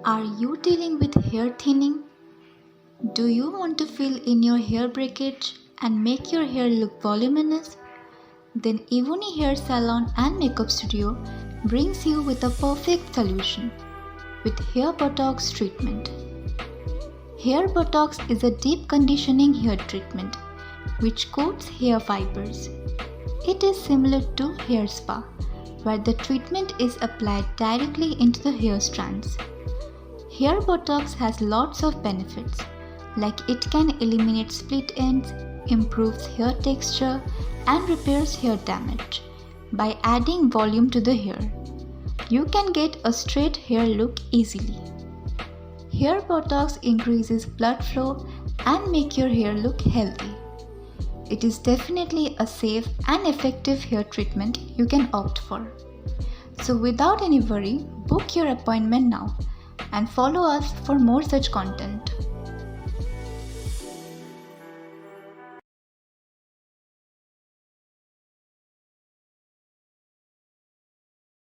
Are you dealing with hair thinning? Do you want to fill in your hair breakage and make your hair look voluminous? Then Evonie Hair Salon and Makeup Studio brings you with a perfect solution with Hair Botox Treatment. Hair Botox is a deep conditioning hair treatment which coats hair fibers. It is similar to hair spa, where the treatment is applied directly into the hair strands. Hair Botox has lots of benefits, like it can eliminate split ends, improves hair texture, and repairs hair damage by adding volume to the hair. You can get a straight hair look easily. Hair Botox increases blood flow and make your hair look healthy. It is definitely a safe and effective hair treatment you can opt for. So without any worry, book your appointment now and follow us for more such content.